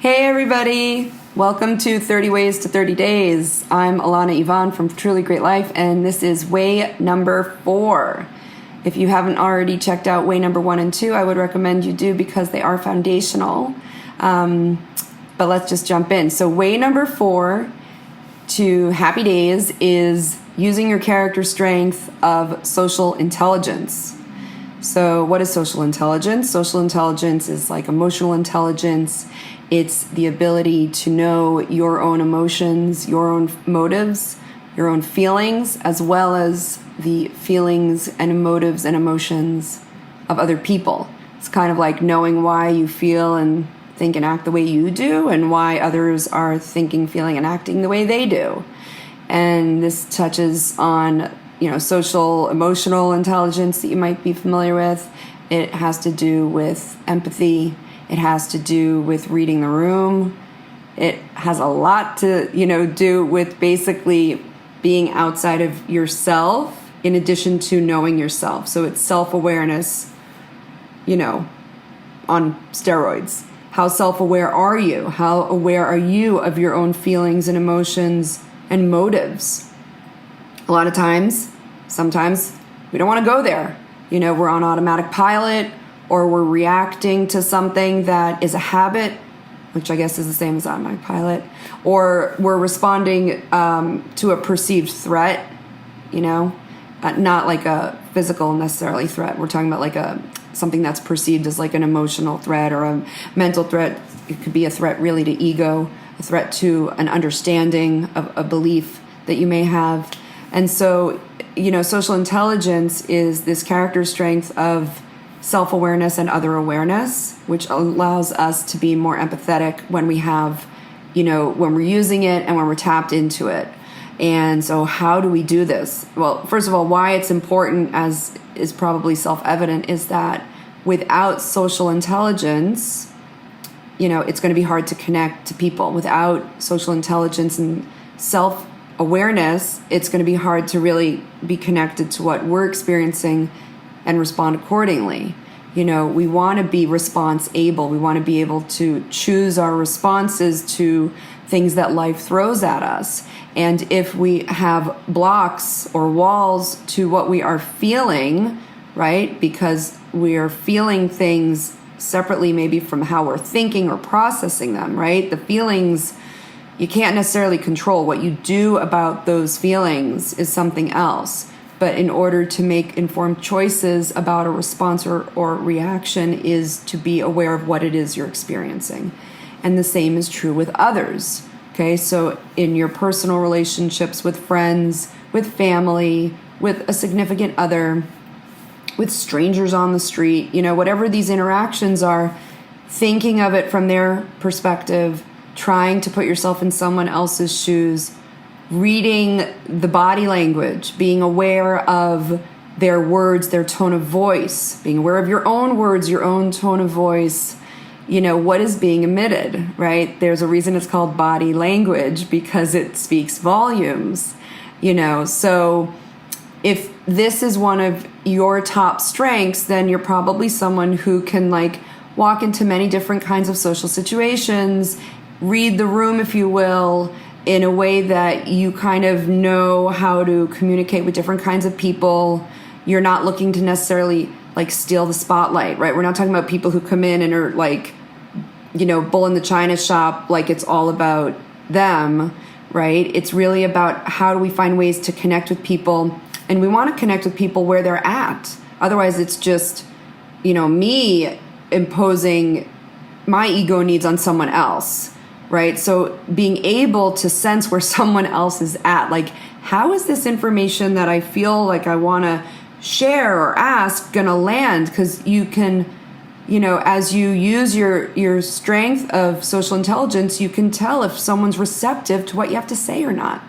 Hey everybody! Welcome to 30 Ways to 30 Days. I'm Alana Yvonne from Truly Great Life, and this is way number 4. If you haven't already checked out way number 1 and 2, I would recommend you do because they are foundational. But let's just jump in. So way number 4 to happy days is using your character strength of social intelligence. So what is social intelligence? Social intelligence is like emotional intelligence. It's the ability to know your own emotions, your own motives, your own feelings, as well as the feelings and motives and emotions of other people. It's kind of like knowing why you feel and think and act the way you do and why others are thinking, feeling, and acting the way they do. And this touches on, social, emotional intelligence that you might be familiar with. It has to do with empathy. It has to do with reading the room. It has a lot to, do with basically being outside of yourself in addition to knowing yourself. So it's self-awareness, on steroids. How self-aware are you? How aware are you of your own feelings and emotions and motives? A lot of sometimes we don't want to go there. We're on automatic pilot, or we're reacting to something that is a habit, which I guess is the same as automatic pilot, or we're responding to a perceived threat, not like a physical necessarily threat. We're talking about like something that's perceived as like an emotional threat or a mental threat. It could be a threat really to ego, a threat to an understanding of a belief that you may have. And so, social intelligence is this character strength of self-awareness and other awareness, which allows us to be more empathetic when we have, when we're using it and when we're tapped into it. And so how do we do this? Well, first of all, why it's important, as is probably self-evident, is that without social intelligence, it's going to be hard to connect to people. Without social intelligence and self-awareness, it's going to be hard to really be connected to what we're experiencing and respond accordingly. We want to be response able. We want to be able to choose our responses to things that life throws at us. And if we have blocks or walls to what we are feeling, right, because we are feeling things separately maybe from how we're thinking or processing them, right? The feelings, you can't necessarily control. What you do about those feelings is something else. But in order to make informed choices about a response or reaction is to be aware of what it is you're experiencing. And the same is true with others. Okay, so in your personal relationships with friends, with family, with a significant other, with strangers on the street, whatever these interactions are, thinking of it from their perspective, trying to put yourself in someone else's shoes, reading the body language, being aware of their words, their tone of voice, being aware of your own words, your own tone of voice, what is being emitted, right? There's a reason it's called body language, because it speaks volumes, So if this is one of your top strengths, then you're probably someone who can walk into many different kinds of social situations, read the room, if you will, in a way that you kind of know how to communicate with different kinds of people. You're not looking to necessarily steal the spotlight, right? We're not talking about people who come in and are bull in the china shop, like it's all about them, right? It's really about how do we find ways to connect with people, and we want to connect with people where they're at. Otherwise, it's just, me imposing my ego needs on someone else. Right? So being able to sense where someone else is at, how is this information that I feel like I want to share or ask going to land? Because you can, as you use your strength of social intelligence, you can tell if someone's receptive to what you have to say or not.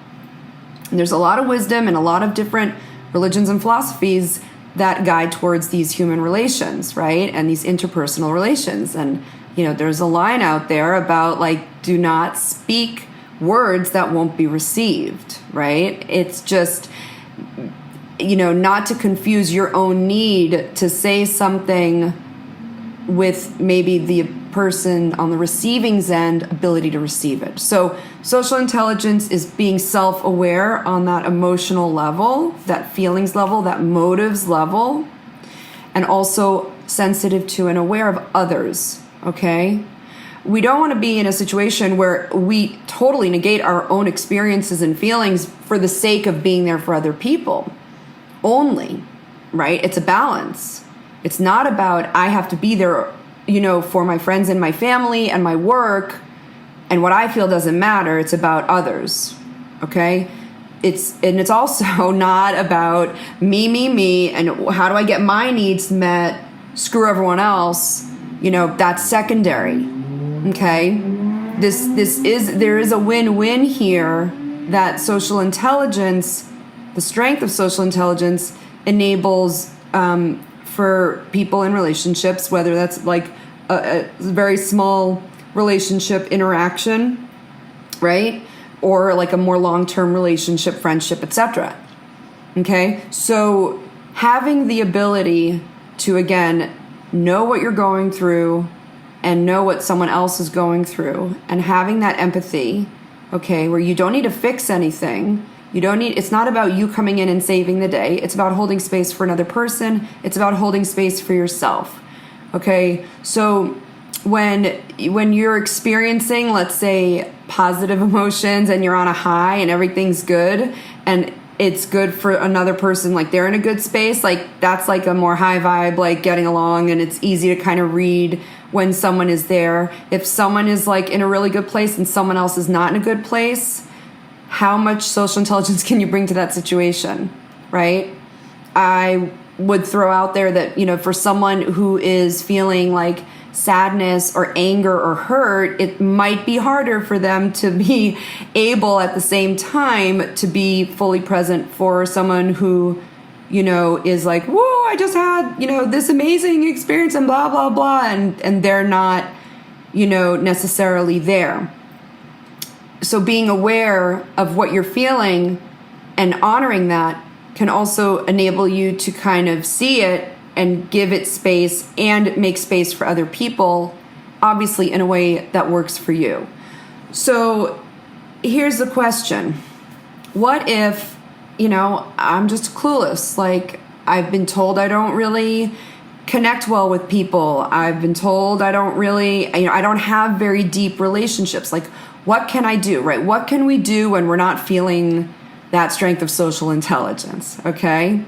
And there's a lot of wisdom and a lot of different religions and philosophies that guide towards these human relations, right? And these interpersonal relations. And there's a line out there about do not speak words that won't be received, right? It's just, not to confuse your own need to say something with maybe the person on the receiving end ability to receive it. So social intelligence is being self-aware on that emotional level, that feelings level, that motives level, and also sensitive to and aware of others, okay? We don't want to be in a situation where we totally negate our own experiences and feelings for the sake of being there for other people only, right? It's a balance. It's not about I have to be there, for my friends and my family and my work, and what I feel doesn't matter. It's about others, okay? It's also not about me, and how do I get my needs met? Screw everyone else. That's secondary, okay? There is a win-win here that social intelligence, the strength of social intelligence enables for people in relationships, whether that's like a very small relationship interaction, right? Or like a more long-term relationship, friendship, etc. Okay? So having the ability to, again, know what you're going through and know what someone else is going through, and having that empathy, okay, where you don't need to fix anything. It's not about you coming in and saving the day. It's about holding space for another person. It's about holding space for yourself. Okay? So when you're experiencing, let's say, positive emotions and you're on a high and everything's good and it's good for another person, like they're in a good space, like that's like a more high vibe, like getting along, and it's easy to kind of read when someone is there. If someone is like in a really good place and someone else is not in a good place, how much social intelligence can you bring to that situation, right? I would throw out there that, for someone who is feeling like sadness or anger or hurt, it might be harder for them to be able at the same time to be fully present for someone who, is like, whoa, I just had, this amazing experience and blah, blah, blah. And they're not, necessarily there. So being aware of what you're feeling and honoring that can also enable you to kind of see it and give it space and make space for other people, obviously in a way that works for you. So here's the question. What if, I'm just clueless? Like, I've been told I don't really connect well with people. I've been told I don't really, I don't have very deep relationships. Like, what can I do, right? What can we do when we're not feeling that strength of social intelligence, okay?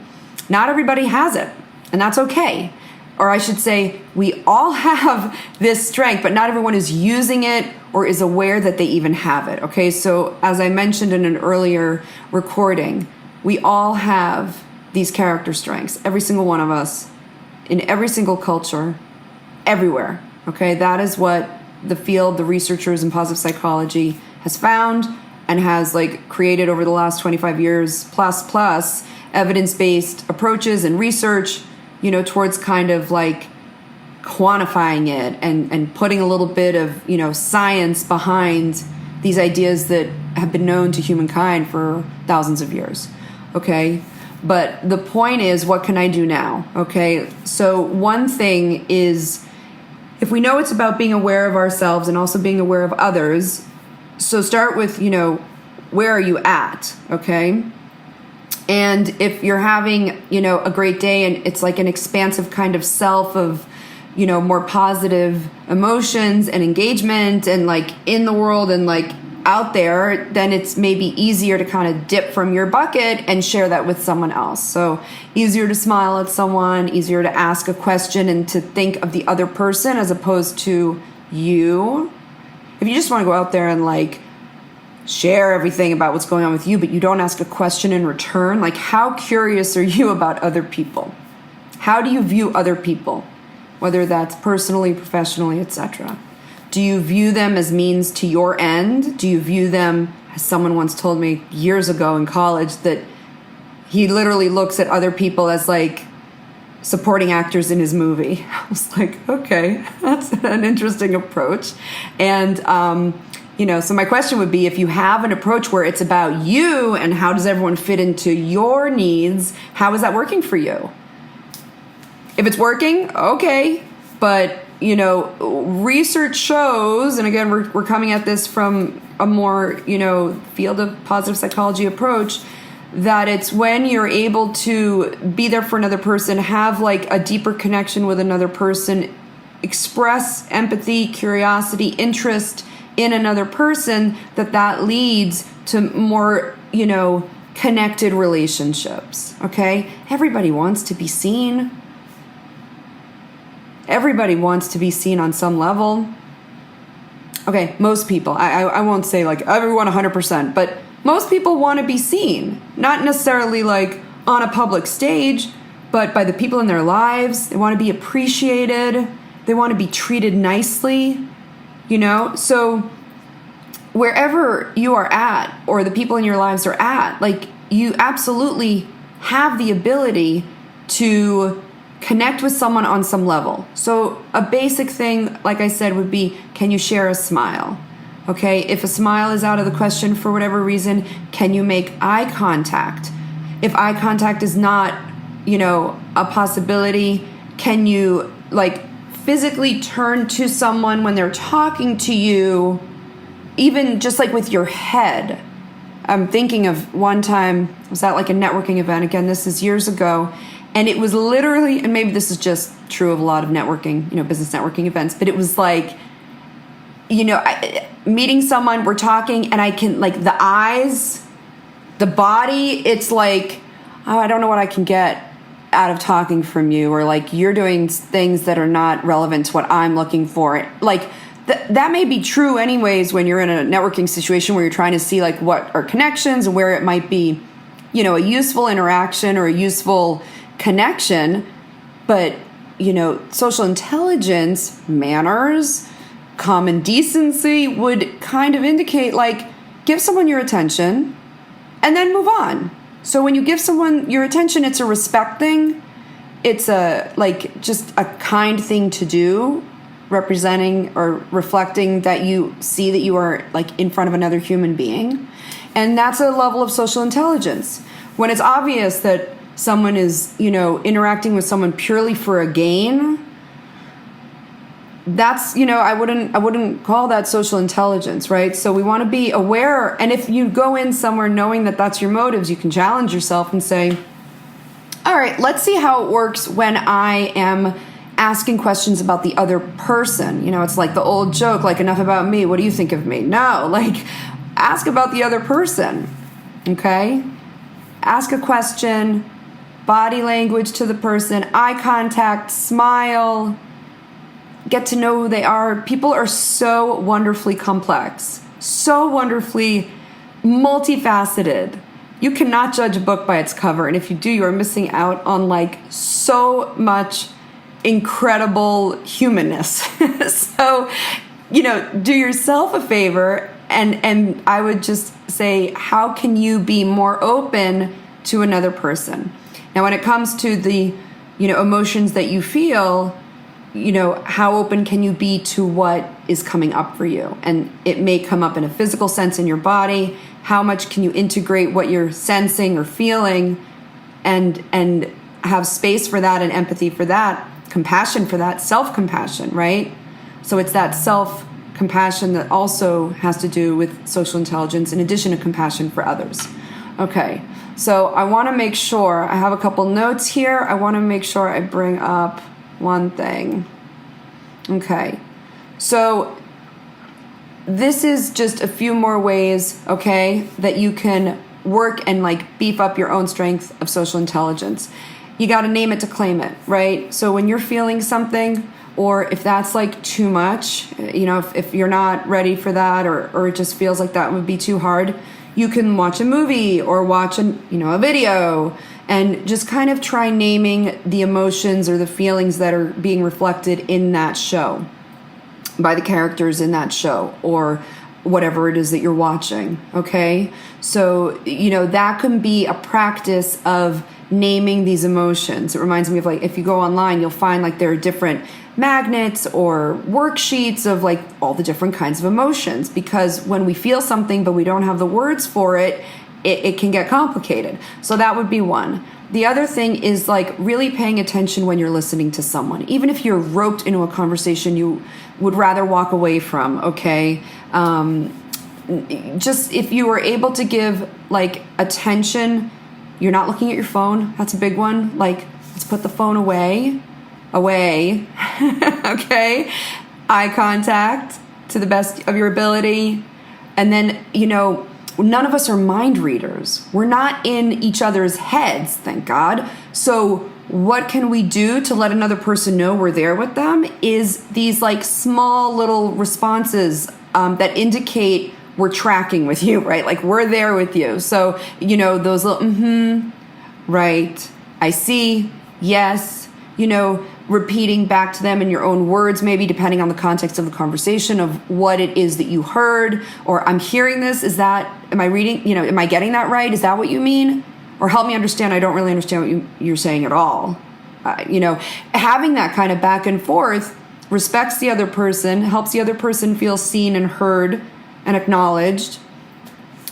Not everybody has it, and that's okay. Or I should say, we all have this strength, but not everyone is using it or is aware that they even have it, okay? So as I mentioned in an earlier recording, we all have these character strengths, every single one of us, in every single culture, everywhere, okay? That is what the field, the researchers in positive psychology has found and has created over the last 25 years plus evidence-based approaches and research, towards kind of quantifying it and putting a little bit of, science behind these ideas that have been known to humankind for thousands of years. Okay. But the point is, what can I do now? Okay. So one thing is, if we know it's about being aware of ourselves and also being aware of others, so start with, where are you at? Okay. And if you're having, a great day and it's like an expansive kind of self of, more positive emotions and engagement and in the world and out there, then it's maybe easier to kind of dip from your bucket and share that with someone else. So easier to smile at someone, easier to ask a question and to think of the other person as opposed to you. If you just want to go out there and share everything about what's going on with you, but you don't ask a question in return, how curious are you about other people? How do you view other people? Whether that's personally, professionally, etc. Do you view them as means to your end? Do you view them, as someone once told me years ago in college, that he literally looks at other people as supporting actors in his movie? I was like, okay, that's an interesting approach. And, so my question would be, if you have an approach where it's about you and how does everyone fit into your needs, how is that working for you? If it's working, okay. But research shows, and again, we're coming at this from a more, field of positive psychology approach, that it's when you're able to be there for another person, have like a deeper connection with another person, express empathy, curiosity, interest in another person, that leads to more, connected relationships. Okay? Everybody wants to be seen. Everybody wants to be seen on some level. Okay, most people. I won't say like everyone 100%, but most people want to be seen. Not necessarily like on a public stage, but by the people in their lives. They want to be appreciated. They want to be treated nicely, So wherever you are at, or the people in your lives are at, like, you absolutely have the ability to connect with someone on some level. So a basic thing, like I said, would be, can you share a smile? Okay, if a smile is out of the question for whatever reason, can you make eye contact? If eye contact is not, a possibility, can you like physically turn to someone when they're talking to you, even just like with your head? I'm thinking of one time, I was at like a networking event. Again, this is years ago. And it was literally, and maybe this is just true of a lot of networking, business networking events, but it was like, meeting someone, we're talking, and I can, like, the eyes, the body, it's like, oh, I don't know what I can get out of talking from you, or like, you're doing things that are not relevant to what I'm looking for. Like, that may be true anyways when you're in a networking situation where you're trying to see like what are connections and where it might be, a useful interaction or a useful connection. But social intelligence, manners, common decency would kind of indicate like, give someone your attention and then move on. So when you give someone your attention, it's a respect thing. It's a like just a kind thing to do, representing or reflecting that you see that you are like in front of another human being. And that's a level of social intelligence. When it's obvious that someone is, interacting with someone purely for a gain, that's, I wouldn't call that social intelligence, right? So we want to be aware. And if you go in somewhere knowing that that's your motives, you can challenge yourself and say, all right, let's see how it works when I am asking questions about the other person. It's like the old joke, like, enough about me. What do you think of me? No, like, ask about the other person. Okay? Ask a question, body language to the person, eye contact, smile, get to know who they are. People are so wonderfully complex, so wonderfully multifaceted. You cannot judge a book by its cover. And if you do, you are missing out on like so much incredible humanness. So, do yourself a favor. And I would just say, how can you be more open to another person? Now, when it comes to the, emotions that you feel, how open can you be to what is coming up for you? And it may come up in a physical sense in your body. How much can you integrate what you're sensing or feeling and have space for that and empathy for that, compassion for that, self-compassion, right? So it's that self-compassion that also has to do with social intelligence in addition to compassion for others. Okay, so I want to make sure, I have a couple notes here. I want to make sure I bring up one thing. Okay, so this is just a few more ways, okay, that you can work and like beef up your own strength of social intelligence. You got to name it to claim it, right? So when you're feeling something, or if that's like too much, if you're not ready for that, or it just feels like that would be too hard, you can watch a movie or watch a video and just kind of try naming the emotions or the feelings that are being reflected in that show by the characters in that show or whatever it is that you're watching, okay? So, that can be a practice of naming these emotions. It reminds me of like, if you go online, you'll find like there are different magnets or worksheets of like all the different kinds of emotions, because when we feel something but we don't have the words for it, it can get complicated. So that would be one. The other thing is like really paying attention when you're listening to someone. Even if you're roped into a conversation you would rather walk away from, okay? Just if you were able to give like attention, you're not looking at your phone. That's a big one. Like, let's put the phone away, okay? Eye contact to the best of your ability. And then, none of us are mind readers. We're not in each other's heads, thank God. So what can we do to let another person know we're there with them is these like small little responses that indicate we're tracking with you, right? Like we're there with you. So, those little, right, I see, yes, repeating back to them in your own words, maybe depending on the context of the conversation of what it is that you heard, or I'm hearing this, am I reading, am I getting that right? Is that what you mean? Or help me understand, I don't really understand what you're saying at all. Having that kind of back and forth respects the other person, helps the other person feel seen and heard and acknowledged.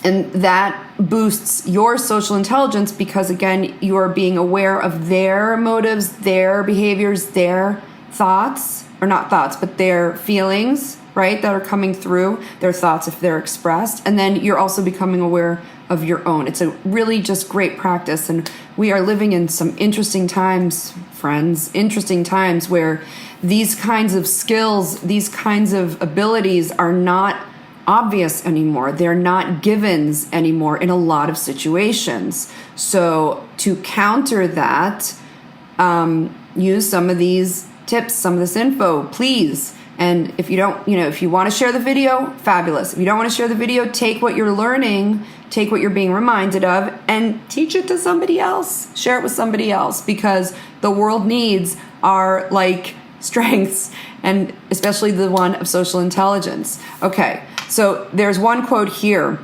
And that boosts your social intelligence because, again, you are being aware of their motives, their behaviors, their thoughts, or not thoughts, but their feelings, right, that are coming through, their thoughts if they're expressed. And then you're also becoming aware of your own. It's a really just great practice. And we are living in some interesting times, friends, interesting times where these kinds of skills, these kinds of abilities are not obvious anymore. They're not givens anymore in a lot of situations. So to counter that, use some of these tips, some of this info, please. And if you don't, if you want to share the video, fabulous. If you don't want to share the video, take what you're learning, take what you're being reminded of, and teach it to somebody else. Share it with somebody else because the world needs our like strengths, and especially the one of social intelligence. Okay. So there's one quote here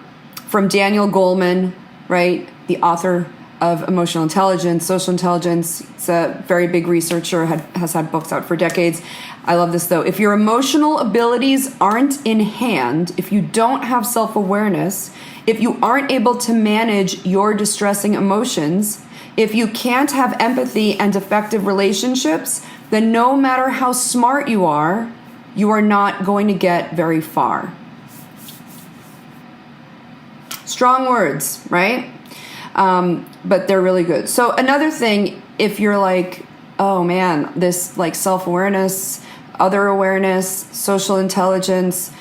from Daniel Goleman, right? The author of Emotional Intelligence, Social Intelligence. He's a very big researcher, has had books out for decades. I love this though. If your emotional abilities aren't in hand, if you don't have self-awareness, if you aren't able to manage your distressing emotions, if you can't have empathy and effective relationships, then no matter how smart you are not going to get very far. Strong words, right? But they're really good. So another thing, if you're like, oh man, this like self-awareness, other awareness, social intelligence,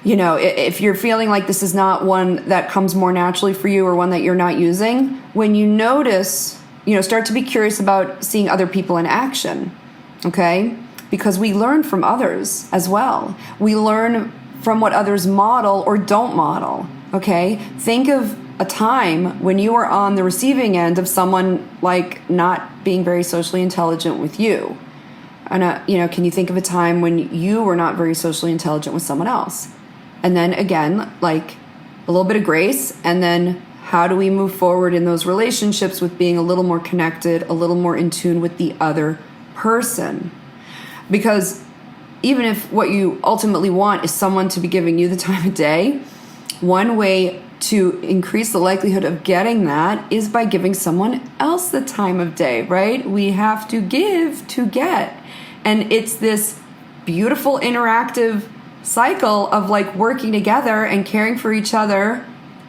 if you're feeling like this is not one that comes more naturally for you or one that you're not using, when you notice, start to be curious about seeing other people in action, okay? Because we learn from others as well. We learn from what others model or don't model. Okay, think of a time when you were on the receiving end of someone like not being very socially intelligent with you. And, can you think of a time when you were not very socially intelligent with someone else? And then again, like a little bit of grace. And then how do we move forward in those relationships with being a little more connected, a little more in tune with the other person? Because even if what you ultimately want is someone to be giving you the time of day, one way to increase the likelihood of getting that is by giving someone else the time of day, right? We have to give to get. And it's this beautiful interactive cycle of like working together and caring for each other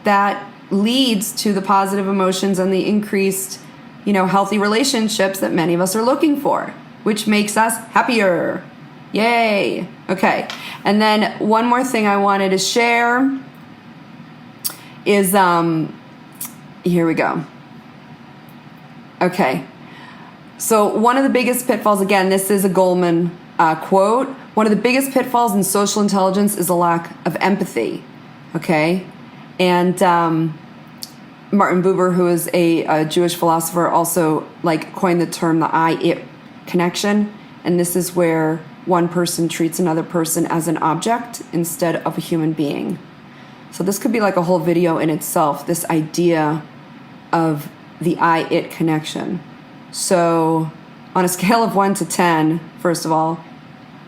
that leads to the positive emotions and the increased, healthy relationships that many of us are looking for, which makes us happier. Yay. Okay. And then one more thing I wanted to share is, here we go. Okay. So one of the biggest pitfalls, again, this is a Goleman quote. One of the biggest pitfalls in social intelligence is a lack of empathy. Okay. And Martin Buber, who is a Jewish philosopher, also like coined the term the I-it connection. And this is where one person treats another person as an object instead of a human being. So this could be like a whole video in itself, this idea of the I-it connection. So on a scale of 1 to 10, first of all,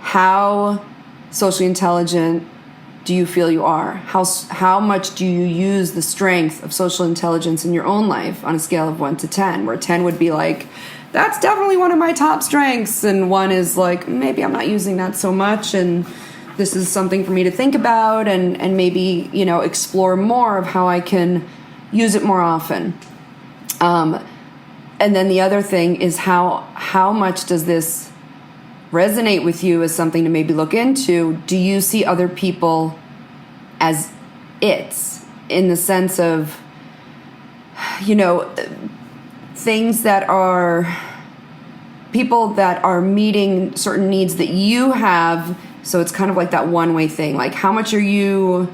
how socially intelligent do you feel you are? How much do you use the strength of social intelligence in your own life on a scale of 1 to 10, where 10 would be like, that's definitely one of my top strengths, and 1 is like, maybe I'm not using that so much, and this is something for me to think about and maybe, explore more of how I can use it more often. And then the other thing is how much does this resonate with you as something to maybe look into? Do you see other people as it's, in the sense of, things that are people that are meeting certain needs that you have? So it's kind of like that one-way thing. Like, how much are you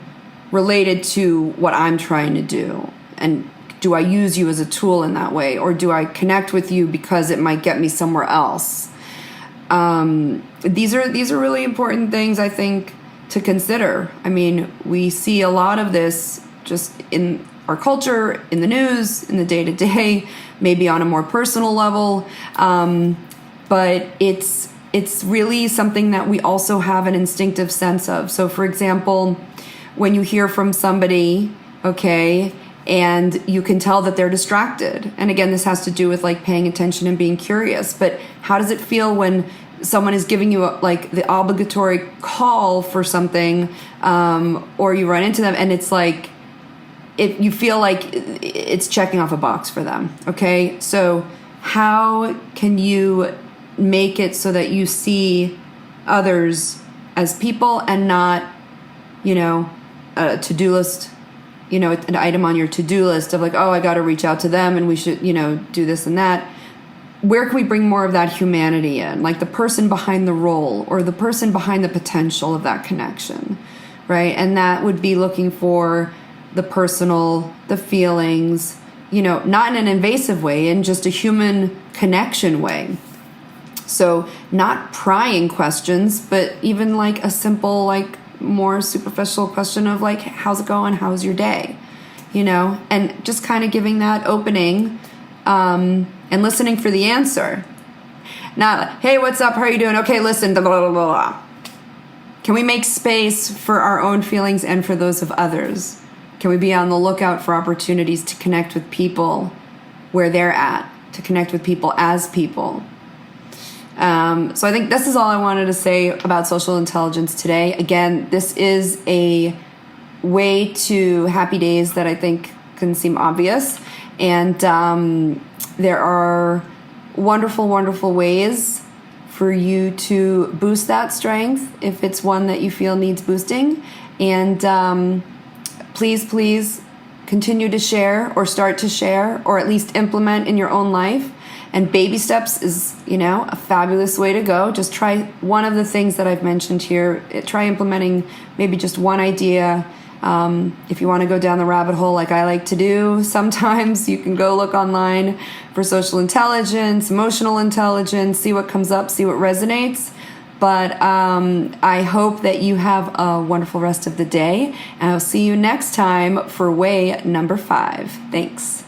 related to what I'm trying to do? And do I use you as a tool in that way? Or do I connect with you because it might get me somewhere else? These are really important things, I think, to consider. I mean, we see a lot of this just in our culture, in the news, in the day-to-day, maybe on a more personal level. But it's really something that we also have an instinctive sense of. So, for example, when you hear from somebody, okay, and you can tell that they're distracted. And again, this has to do with like paying attention and being curious. But how does it feel when someone is giving you like the obligatory call for something, or you run into them and it's like, you feel like it's checking off a box for them. Okay. So how can you make it so that you see others as people and not, a to-do list, an item on your to-do list of like, oh, I got to reach out to them and we should, do this and that. Where can we bring more of that humanity in? Like the person behind the role or the person behind the potential of that connection, right? And that would be looking for the personal, the feelings, not in an invasive way, in just a human connection way. So not prying questions, but even like a simple, like more superficial question of like, how's it going? How's your day? And just kind of giving that opening, and listening for the answer. Not, hey, what's up? How are you doing? Okay, listen, blah, blah, blah, blah. Can we make space for our own feelings and for those of others? Can we be on the lookout for opportunities to connect with people where they're at, to connect with people as people? So I think this is all I wanted to say about social intelligence today. Again, this is a way to happy days that I think can seem obvious. And there are wonderful, wonderful ways for you to boost that strength if it's one that you feel needs boosting. And please continue to share or start to share or at least implement in your own life. And baby steps is, a fabulous way to go. Just try one of the things that I've mentioned here. Try implementing maybe just one idea. If you want to go down the rabbit hole like I like to do, sometimes you can go look online for social intelligence, emotional intelligence, see what comes up, see what resonates. But I hope that you have a wonderful rest of the day. And I'll see you next time for way number 5. Thanks.